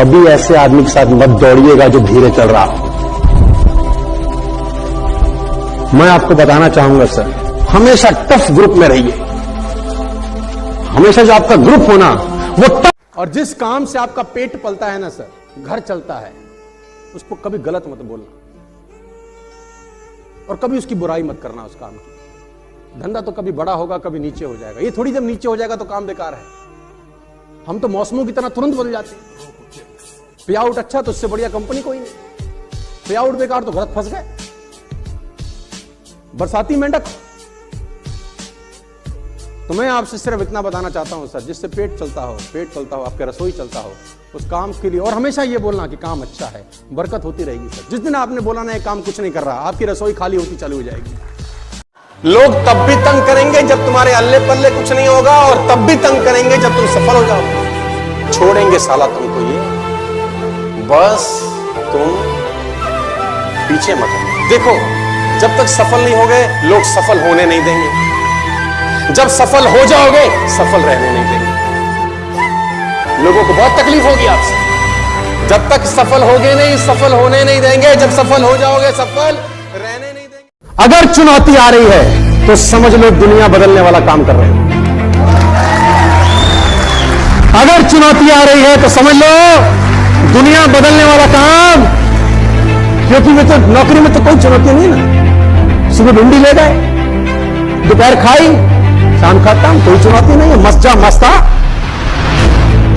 कभी ऐसे आदमी के साथ मत दौड़िएगा जो धीरे चल रहा हो। मैं आपको बताना चाहूंगा सर, हमेशा टफ ग्रुप में रहिए। हमेशा जो आपका ग्रुप हो ना वो टफ। और जिस काम से आपका पेट पलता है ना सर, घर चलता है, उसको कभी गलत मत बोलना और कभी उसकी बुराई मत करना उस काम की। धंधा तो कभी बड़ा होगा, कभी नीचे हो जाएगा। ये थोड़ी जब नीचे हो जाएगा तो काम बेकार है। हम तो मौसमों की तरह तुरंत बदल जाते हैं। पे आउट अच्छा तो उससे बढ़िया कंपनी कोई नहीं, पे आउट बेकार तो गलत फंस गए। बरसाती मेंढक। तो मैं आपसे सिर्फ इतना बताना चाहता हूं सर, जिससे पेट चलता हो, आपके रसोई चलता हो, उस काम के लिए। और हमेशा ये बोलना कि काम अच्छा है, बरकत होती रहेगी सर। जिस दिन आपने बोला ना ये काम कुछ नहीं कर रहा, आपकी रसोई खाली होती चालू हो जाएगी। लोग तब भी तंग करेंगे जब तुम्हारे अल्ले पल्ले कुछ नहीं होगा, और तब भी तंग करेंगे जब तुम सफल हो जाओ। छोड़ेंगे साला तुमको ये, बस तुम पीछे मत देखो। जब तक सफल नहीं होगे लोग सफल होने नहीं देंगे। जब सफल हो जाओगे सफल रहने नहीं देंगे। लोगों को बहुत तकलीफ होगी आपसे। जब तक सफल होगे नहीं, सफल होने नहीं देंगे। जब सफल हो जाओगे सफल रहने नहीं देंगे। अगर चुनौती आ रही है तो समझ लो दुनिया बदलने वाला काम कर रहे हो। अगर चुनौती आ रही है तो समझ लो दुनिया बदलने वाला काम। क्योंकि मैं तो नौकरी में तो कोई चुनौती नहीं ना। सुबह भिंडी ले गए, दोपहर खाई, शाम खाता हूं, कोई चुनौती नहीं है। मस्त जा मस्ता।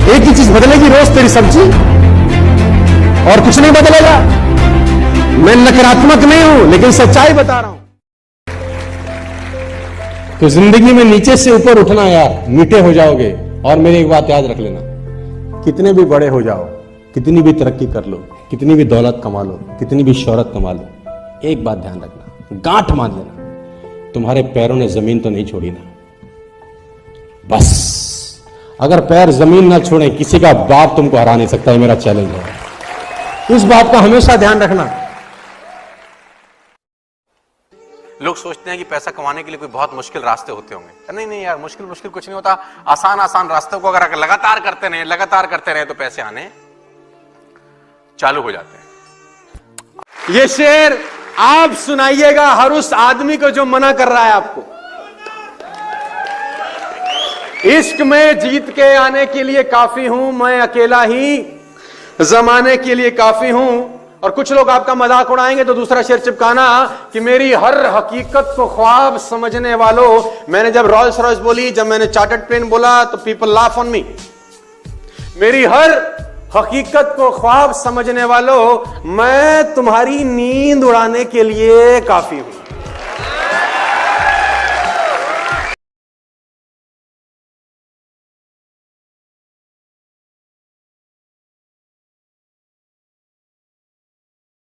एक ही चीज बदलेगी रोज, तेरी सब्जी, और कुछ नहीं बदलेगा। मैं नकारात्मक नहीं हूं लेकिन सच्चाई बता रहा हूं। तो जिंदगी में नीचे से ऊपर उठना यार, मीठे हो जाओगे। और मेरी एक बात याद रख लेना, कितने भी बड़े हो जाओ, कितनी भी तरक्की कर लो, कितनी भी दौलत कमा लो, कितनी भी शोहरत कमा लो, एक बात ध्यान रखना, गांठ मान लेना, तुम्हारे पैरों ने जमीन तो नहीं छोड़ी ना। बस अगर पैर जमीन ना छोड़े, किसी का बाप तुमको हरा नहीं सकता है। मेरा चैलेंज है, इस बात का हमेशा ध्यान रखना। लोग सोचते हैं कि पैसा कमाने के लिए कोई बहुत मुश्किल रास्ते होते होंगे। नहीं यार, मुश्किल कुछ नहीं होता। आसान रास्तों को अगर लगातार करते रहे तो पैसे आने चालू हो जाते हैं। ये शेर आप सुनाइएगा हर उस आदमी को जो मना कर रहा है आपको। इश्क में जीत के आने के लिए काफी हूं मैं, अकेला ही जमाने के लिए काफी हूं। और कुछ लोग आपका मजाक उड़ाएंगे तो दूसरा शेर चिपकाना कि मेरी हर हकीकत को ख्वाब समझने वालों। मैंने जब रॉल्स रॉयस बोली, जब मैंने चार्टर्ड प्लेन बोला तो पीपल लाफ ऑन मी। मेरी हर हकीकत को ख्वाब समझने वालों, मैं तुम्हारी नींद उड़ाने के लिए काफी हूं।